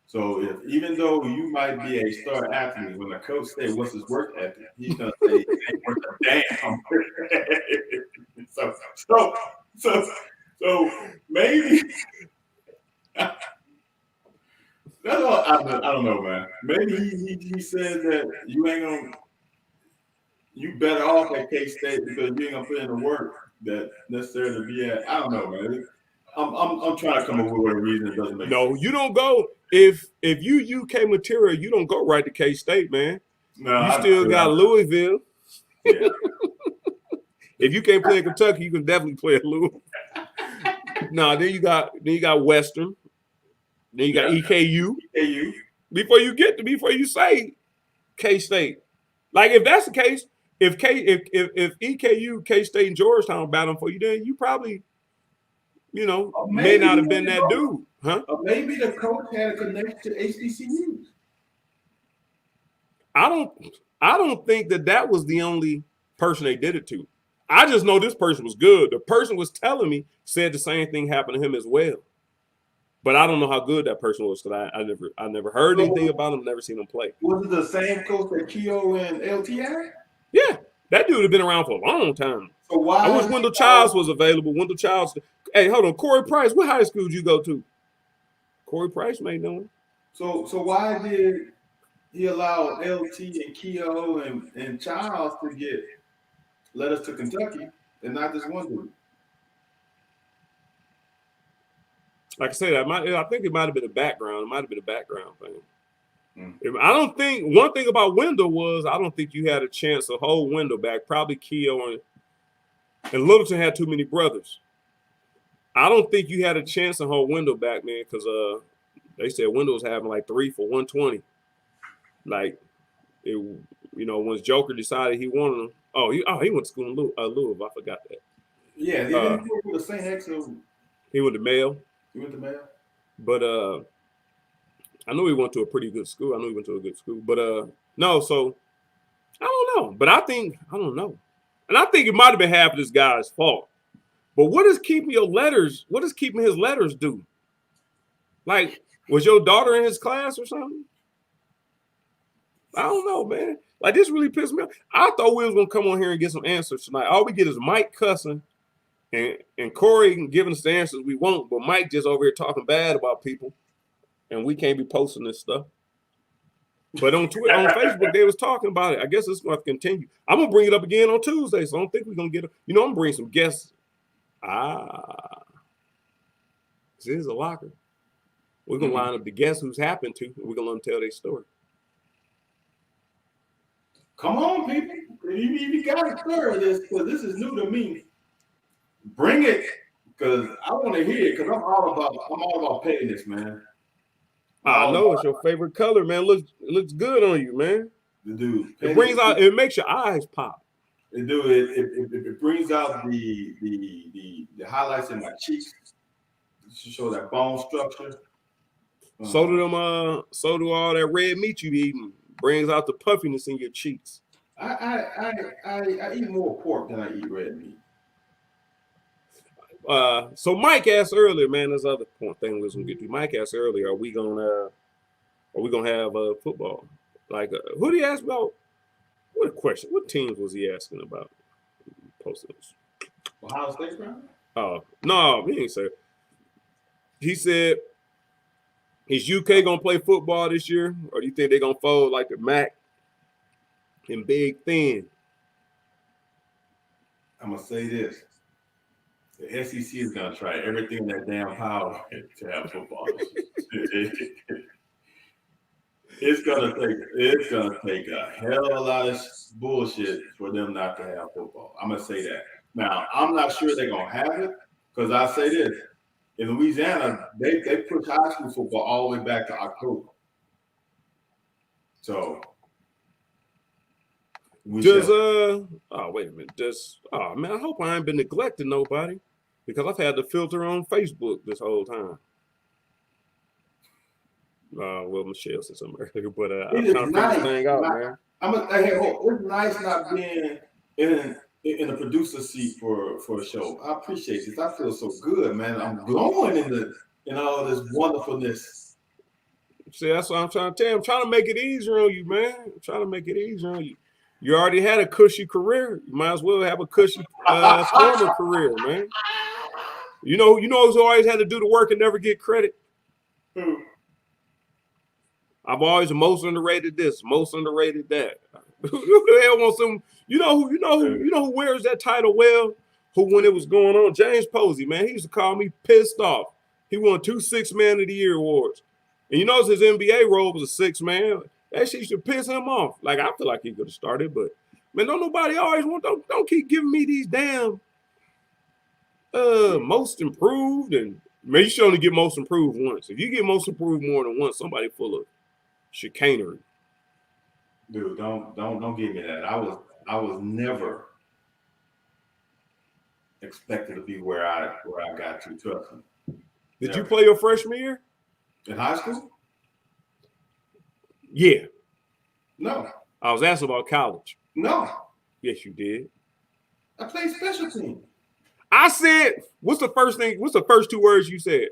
A: So even though you might be a star athlete, when a coach says what's his work ethic, he's gonna say it ain't worth a damn. So maybe that's all. I don't know, man. Maybe he said that you better off at K-State because you ain't gonna put in the work that necessarily to be at. I don't know, man. I'm trying to come up with a reason that doesn't make sense.
B: No, you don't go if you UK material, you don't go right to K-State, man. No, you still got Louisville.
A: Yeah.
B: If you can't play in Kentucky, you can definitely play at Louisville. No, then you got Western. Then you got EKU. Before you say K-State. Like if that's the case, if EKU, K-State, and Georgetown battling for you, then you probably, you know, may not have been that dude, huh?
A: Or maybe the coach had a connection to HBCUs.
B: I don't think that was the only person they did it to. I just know this person was good. The person was telling me said the same thing happened to him as well. But I don't know how good that person was because I never heard anything about him, never seen him play.
A: Was it the same coach that Keough and LT had?
B: Yeah, that dude had been around for a long time.
A: So why?
B: I wish Wendell Childs was available. Wendell Childs. Hey, hold on. Corey Price, what high school did you go to? Corey Price may know him.
A: So why did he allow LT and Keough and Childs to get letters to Kentucky and not this one dude?
B: Like I said, I think it might have been a background. It might have been a background thing. I don't think one thing about Wendell was I don't think you had a chance to hold Wendell back. Probably Keough and Littleton had too many brothers. I don't think you had a chance to hold Wendell back, man, because they said Wendell was having like 3 for 120. Like, once Joker decided he wanted him. He went to school in Louisville. I forgot that.
A: Yeah, he went to the St. X.
B: He went to Mayo.
A: But
B: I know he went to a pretty good school. But no, so I don't know. But I don't know. And I think it might have been half of this guy's fault. But what is keeping your letters? What is keeping his letters due? Like, was your daughter in his class or something? I don't know, man. Like, this really pissed me off. I thought we was gonna come on here and get some answers tonight. All we get is Mike cussing and Corey giving us the answers we want, but Mike just over here talking bad about people, and we can't be posting this stuff. But on Twitter, on Facebook, they was talking about it. I guess it's going to continue. I'm gonna bring it up again on Tuesday, so I don't think we're gonna get it. I'm gonna bring some guests. This is a locker. We're gonna line up the guests who's happened to, and we're gonna let them tell their story.
A: Come on, people! You got to stir this because this is new to me. Bring it, because I want to hear it. Because I'm all about pettiness, man.
B: I know it's your favorite color, man. It looks good on you, man.
A: Dude,
B: it makes your eyes pop.
A: It brings out the highlights in my cheeks. to show that bone structure.
B: So do all that red meat you eating. Brings out the puffiness in your cheeks.
A: I eat more pork than I eat red meat.
B: So Mike asked earlier, man. This other thing we was gonna get to. Mike asked earlier, are we gonna have football? Like, who did he ask about? What a question. What teams was he asking about? Posted this.
A: Ohio State, bro?
B: Oh no, he didn't say. He said, "Is UK gonna play football this year, or do you think they're gonna fold like the MAC and Big Thin?"
A: I'm gonna say this: the SEC is gonna try everything in their damn power to have football. It's gonna take a hell of a lot of bullshit for them not to have football. I'm gonna say that. Now, I'm not sure they're gonna have it because I say this: in Louisiana, they push high school football all the way back to October. So
B: wait a minute. I hope I ain't been neglecting nobody because I've had the filter on Facebook this whole time. Well, Michelle said something earlier, but I'm trying to figure this thing out, man.
A: It's nice not being in the producer seat for a show. I appreciate this. I feel so good, man. I'm glowing in all this wonderfulness.
B: See, that's what I'm trying to tell you. I'm trying to make it easier on you, man. I'm trying to make it easier on you. You already had a cushy career. You might as well have a cushy former career, man. You know who's always had to do the work and never get credit?
A: Who?
B: I've always most underrated this, most underrated that. Who the hell wants some? You know who wears that title well? Who, when it was going on, James Posey, man, he used to call me pissed off. He won 2 Six Man of the Year awards, and you know his NBA role was a 6 man. That shit should piss him off. Like, I feel like he could have started, but man, don't nobody always don't keep giving me these damn most improved, and man, you should only get most improved once. If you get most improved more than once, somebody full of chicanery.
A: Dude, don't give me that. I was never expected to be where I got to. Trust me.
B: Did you play your freshman year
A: in high school?
B: Yeah.
A: No.
B: I was asking about college.
A: No.
B: Yes, you did.
A: I played special teams.
B: I said, what's the first 2 words you said?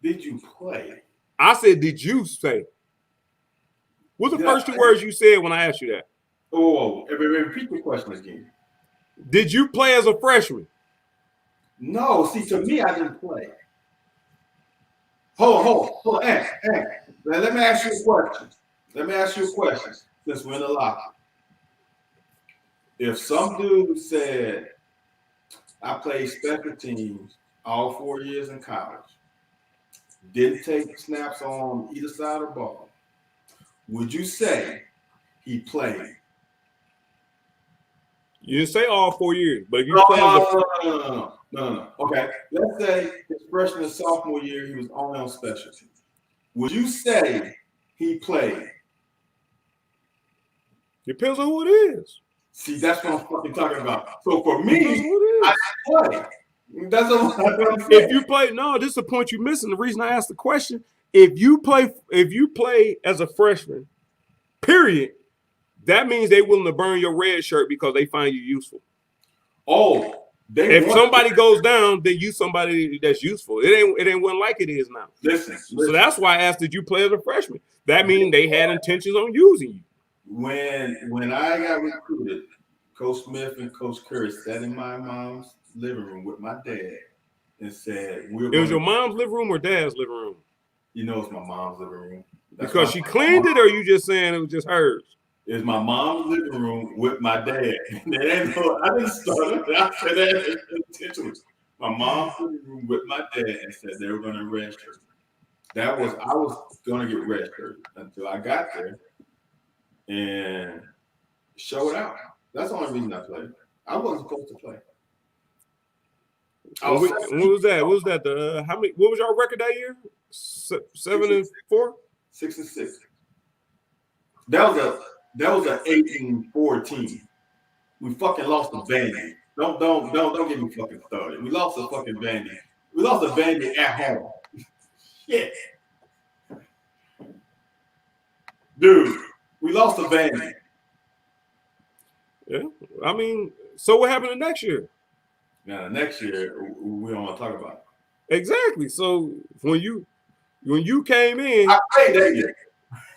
A: Did you play?
B: I said, did you say? What's the first 2 words you said when I asked you that?
A: Oh, repeat the question again.
B: Did you play as a freshman?
A: No. See, to me, I didn't play. Hold on. Hey. Let me ask you a question. Since we're in the locker. If some dude said, I played special teams all 4 years in college, didn't take snaps on either side of the ball, would you say he played?
B: You didn't say all 4 years, but if you play
A: No. Okay, let's say his freshman and sophomore year, he was only on special teams. Would you say he played?
B: Depends on who it is.
A: See, that's what I'm fucking talking about. So for me, I play. That's what I'm saying.
B: If you play, no, this is the point you're missing. The reason I asked the question, if you play as a freshman, period, that means they willing to burn your red shirt because they find you useful.
A: Oh,
B: if somebody goes down, then you somebody that's useful. It ain't one like it is now.
A: Listen.
B: So that's why I asked, did you play as a freshman? That means they had intentions on using you.
A: When I got recruited, Coach Smith and Coach Curry sat in my mom's living room with my dad and said, "It
B: was your mom's living room or dad's living room?"
A: You know, it's my mom's living room.
B: Because she cleaned it, or you just saying it was just hers?
A: It's my mom's living room with my dad. I didn't start it. I said that intentionally. My mom's living room with my dad and said they were going to redshirt. I was going to get redshirted until I got there and showed out. That's the only reason I played. I wasn't supposed to play.
B: What was that? What was that? How many? What was your record that year? 7-4.
A: 6-6. That was an 18-14. We fucking lost to Vandy. Don't get me fucking started. We lost to fucking Vandy We lost to Vandy at home. Shit. Dude, we lost to Vandy.
B: Yeah. I mean, so what happened the next year?
A: Now, next year, we don't want to talk about it.
B: Exactly. So when you came in,
A: I played that year.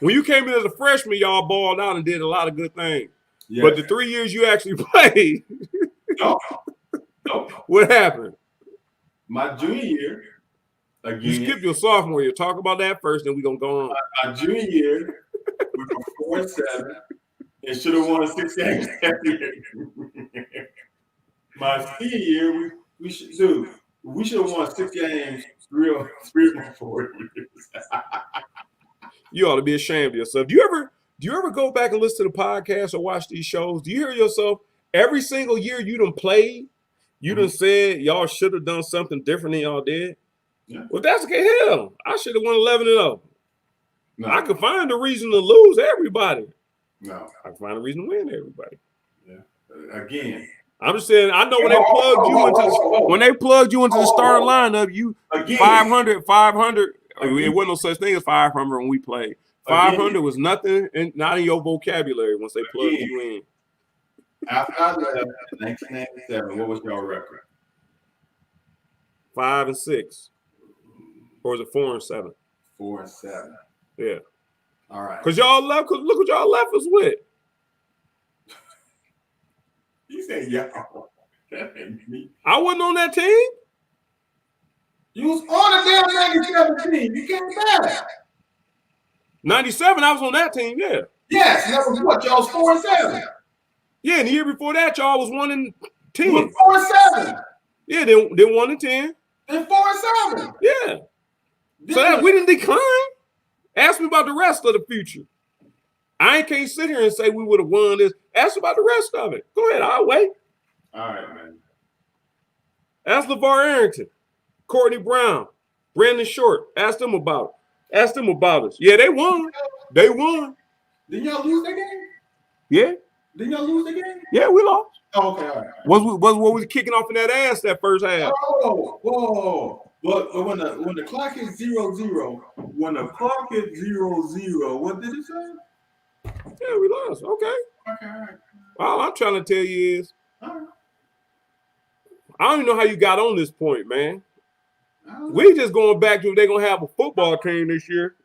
B: when you came in as a freshman, y'all balled out and did a lot of good things.
A: Yes.
B: But the 3 years you actually played,
A: No.
B: what happened?
A: My junior year, again.
B: You skipped your sophomore year. Talk about that first, then we're going to go on.
A: My junior year, we were 4-7 and should have won 6 games that year. My senior year, we should have won 6 games 3 or 4 years.
B: You ought to be ashamed of yourself. Do you ever go back and listen to the podcast or watch these shows? Do you hear yourself every single year you done played? You done said y'all should have done something different than y'all did.
A: Yeah.
B: Well, that's okay. Hell, I should have won 11-0.
A: No.
B: I could find a reason to lose everybody.
A: No.
B: I can find a reason to win everybody.
A: Yeah. Again.
B: I'm just saying, I know when they plugged you into when they plugged you into the starting lineup, you again. 500. Again. It wasn't no such thing as 500 when we played. 500 again. Was nothing, and not in your vocabulary once they plugged you in.
A: After I left in 1997, what was your record?
B: 5-6, or was it 4-7?
A: 4-7.
B: Yeah.
A: All right.
B: Cause y'all left. Cause look what y'all left us with.
A: You said y'all. That ain't me.
B: I wasn't on that team.
A: You was on the damn 97 team. You came back.
B: 97. I was on that team. Yeah.
A: Yes. That was what? Y'all was 4-7.
B: Yeah, and the year before that, y'all was 1-10.
A: You was 4-7.
B: Yeah, then 1-10.
A: Then 4-7.
B: Yeah. So that we didn't decline. Ask me about the rest of the future. I can't sit here and say we would have won this. Ask about the rest of it. Go ahead, I'll wait.
A: All right, man.
B: Ask LeVar Arrington, Courtney Brown, Brandon Short. Ask them about it. Ask them about us. Yeah, they won. They won.
A: Didn't y'all lose that game?
B: Yeah.
A: Didn't y'all lose the game?
B: Yeah, we lost.
A: Oh, okay, all right.
B: Was what was kicking off in that ass that first half?
A: Whoa. But when the clock is 0-0, what did it say?
B: Yeah, we lost. Okay.
A: Okay, all right.
B: All I'm trying to tell you is,
A: All right.
B: I don't even know how you got on this point, man. We just going back to if they're gonna have a football team this year,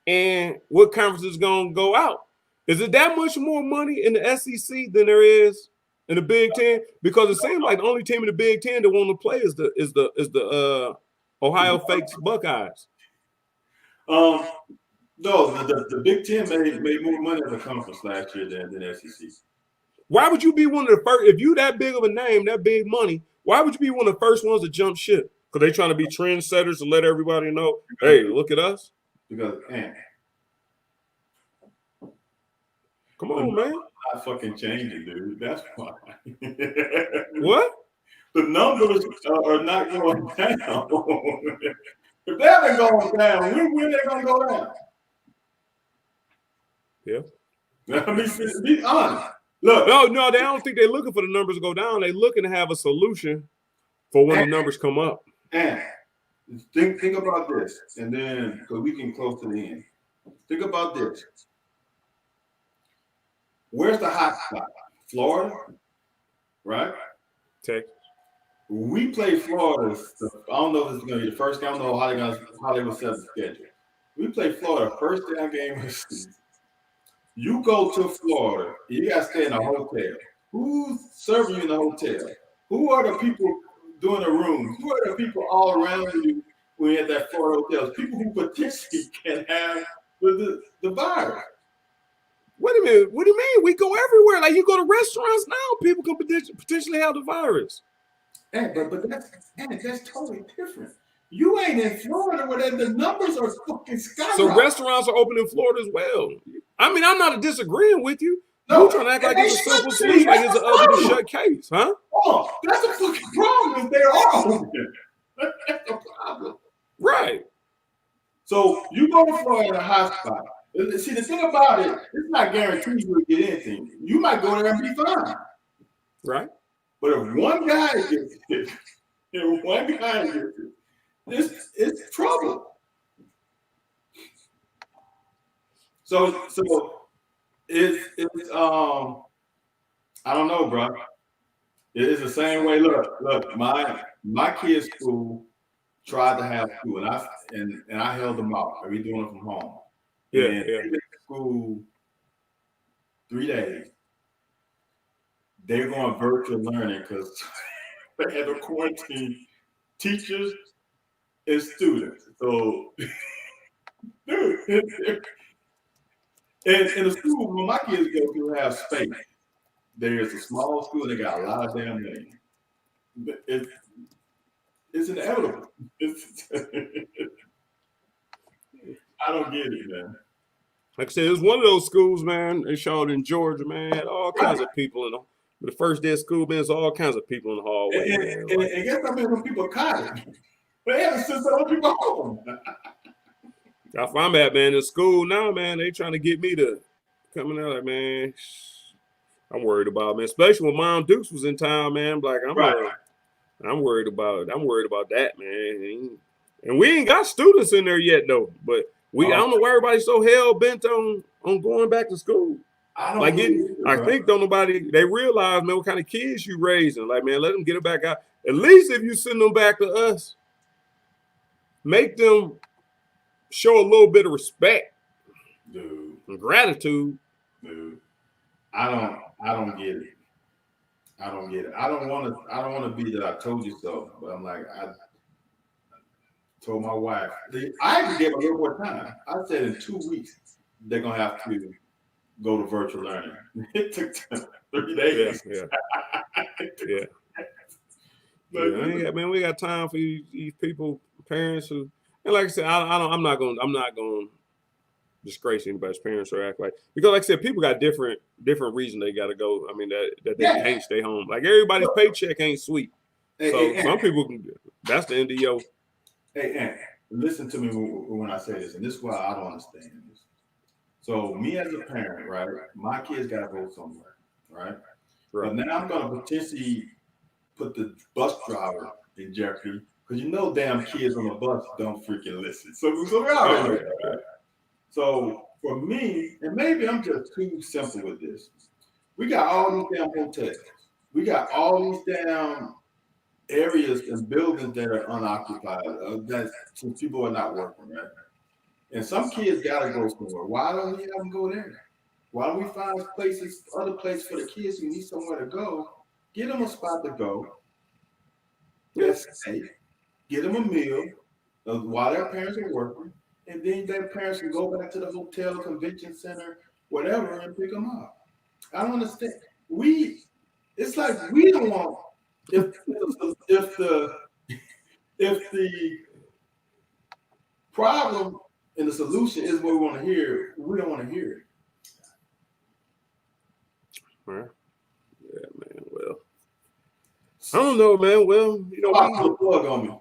B: and what conference is gonna go out. Is it that much more money in the SEC than there is in the Big Ten? Because it seems like the only team in the Big Ten that want to play is the Ohio Fakes Buckeyes.
A: No, the Big Ten made more money in the conference last year than SEC.
B: Why would you be one of the first? If you that big of a name, that big money, why would you be one of the first ones to jump ship? Because they trying to be trendsetters to let everybody know, hey, look at us.
A: Because
B: come on, man.
A: Not fucking changing, dude. That's why.
B: What?
A: The numbers are not going down. If they haven't gone down, when are they going to go down?
B: Yeah.
A: I mean, be honest. Look.
B: No, they don't think they're looking for the numbers to go down. They're looking to have a solution for when the numbers come up.
A: And think about this, and then because we can close to the end. Think about this. Where's the hot spot? Florida, right?
B: Texas.
A: We play Florida. I don't know if this is going to be the first game. I don't know how they will set the schedule. We play Florida first down game of the season. You go to Florida, you got to stay in a hotel. Who's serving you in the hotel? Who are the people doing the rooms? Who are the people all around you when you're at that Florida hotel? People who potentially can have the virus.
B: Wait a minute. What do you mean? We go everywhere. Like you go to restaurants now, people can potentially have the virus.
A: Hey, but that's totally different. You ain't in Florida where the numbers are fucking skyrocketing.
B: So restaurants are open in Florida as well. I mean, I'm not disagreeing with you.
A: No,
B: you're trying to act like it's a simple solution, like it's an open shut case, huh?
A: Oh, that's a fucking problem if they are open. That's a problem.
B: Right.
A: So you go to Florida in a hot spot. See, the thing about it, it's not guaranteed you'll get anything. You might go there and be fine.
B: Right.
A: But if one guy gets it, it's trouble. So it's I don't know, bro. It is the same way. Look, my kids' school tried to have school, and I held them out. We doing it from home.
B: Yeah,
A: And
B: yeah.
A: they went to school 3 days. They're going virtual learning because they had to quarantine teachers and students. So, dude, and the school where my kids go to have space. There's a small school. They got a lot of damn names. It's inevitable. I don't get it, man.
B: Like I said, it was one of those schools, man. They showed in Georgia, man. Had all kinds of people in them. The first day of school, man, there's all kinds of people in the hallway, man.
A: And guess how many of them people caught it? They had to send some people home.
B: That's where I'm at, man. In school now, man, they trying to get me to coming out like, man, I'm worried about, man. Especially when Mom Dukes was in town, man. Like, I'm worried about that, man. And we ain't got students in there yet, though. But I don't know why everybody's so hell bent on going back to school. I think they realize, man, what kind of kids you raising. Like, man, let them get it back out. At least if you send them back to us, make them show a little bit of respect,
A: dude,
B: and gratitude.
A: Dude, I don't get it. I don't get it. I don't want to be that I told you so, but I'm like, I told my wife. I actually gave a little more time. I said in 2 weeks they're gonna have to go to virtual learning. It took 3 days.
B: Yeah. Yeah, man, we got time for these people, parents who, and like I said, I'm not gonna disgrace anybody's parents or act like, because like I said, people got different reasons they got to go. I mean that they can't stay home. Like everybody's paycheck ain't sweet. So some people can. That's the end of your.
A: Hey, Aunt, listen to me when I say this, and this is why I don't understand this. So me as a parent, right? My kids got to go somewhere, right? But now I'm gonna potentially put the bus driver in jeopardy because damn kids on the bus don't freaking listen. So we're out of here, right? So for me, and maybe I'm just too simple with this, we got all these damn hotels. We got all these damn areas and buildings that are unoccupied. That some people are not working, right? And some kids gotta go somewhere. Why don't we have them go there? Why don't we find other places for the kids who need somewhere to go? Get them a spot to go. That's safe. Get them a meal while their parents are working, and then their parents can go back to the hotel, convention center, whatever, and pick them up. I don't understand. It's like we don't want if the problem and the solution is what we want to hear, we don't want to hear it.
B: Right. Yeah, man. Well, I don't know, man. Well,
A: put a plug on me.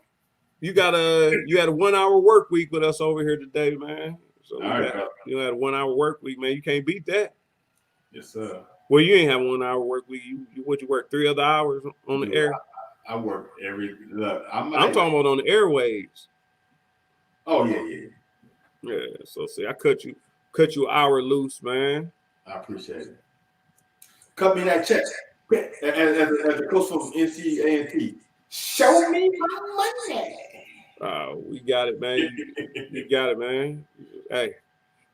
B: You had a 1 hour work week with us over here today, man. So you had a 1 hour work week, man. You can't beat that.
A: Yes, sir.
B: Well, you ain't have 1 hour work week. You work 3 other hours on the air?
A: I work I'm
B: talking about on the airwaves.
A: Oh yeah.
B: Yeah. So see, I cut you an hour loose, man.
A: I appreciate it. Cut me that check. As the coach from NCANT. Show me my money.
B: We got it, man. You got it, man. Hey,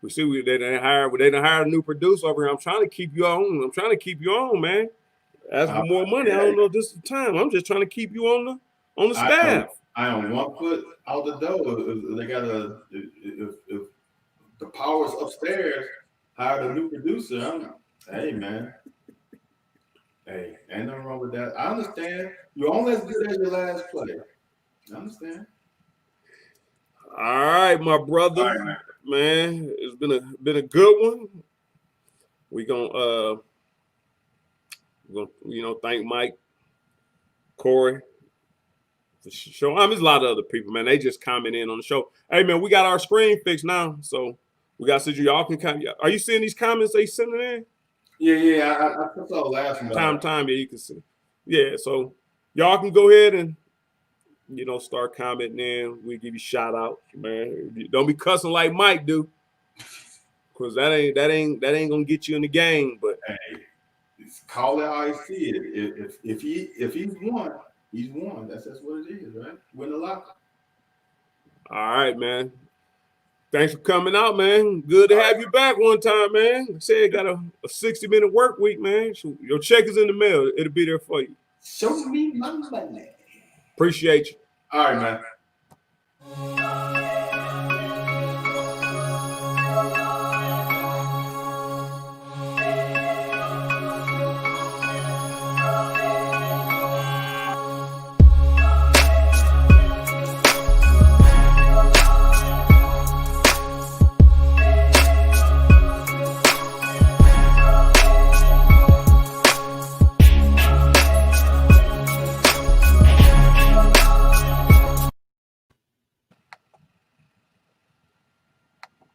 B: we see they done hired a new producer over here. I'm trying to keep you on, man. Ask for more money. I don't know if this is the time. I'm just trying to keep you on the staff.
A: I am 1 foot out the door. They got if the power's upstairs, hired a new producer. Hey, man. Hey, ain't nothing wrong with that. I understand. You're only as good as your last play. I understand.
B: All right, my brother. Man, it's been a good one. We're gonna thank Mike, Corey, for show. There's a lot of other people, man. They just comment in on the show. Hey, man, we got our screen fixed now, so we got to see y'all can comment. Are you seeing these comments they sending in?
A: Yeah. I saw last one.
B: Time, yeah, you can see. Yeah, so y'all can go ahead and start commenting in. We give you shout out, man. Don't be cussing like Mike do, cause that ain't gonna get you in the game. But
A: Hey, call it how he see it. If he's won, he's won. That's what it is, right? Win the locker.
B: all right, man. Thanks for coming out, man. Good to have you back one time, man. I said got a 60-minute work week, man. So your check is in the mail. It'll be there for you.
A: Show me my money.
B: Appreciate you.
A: All right, man.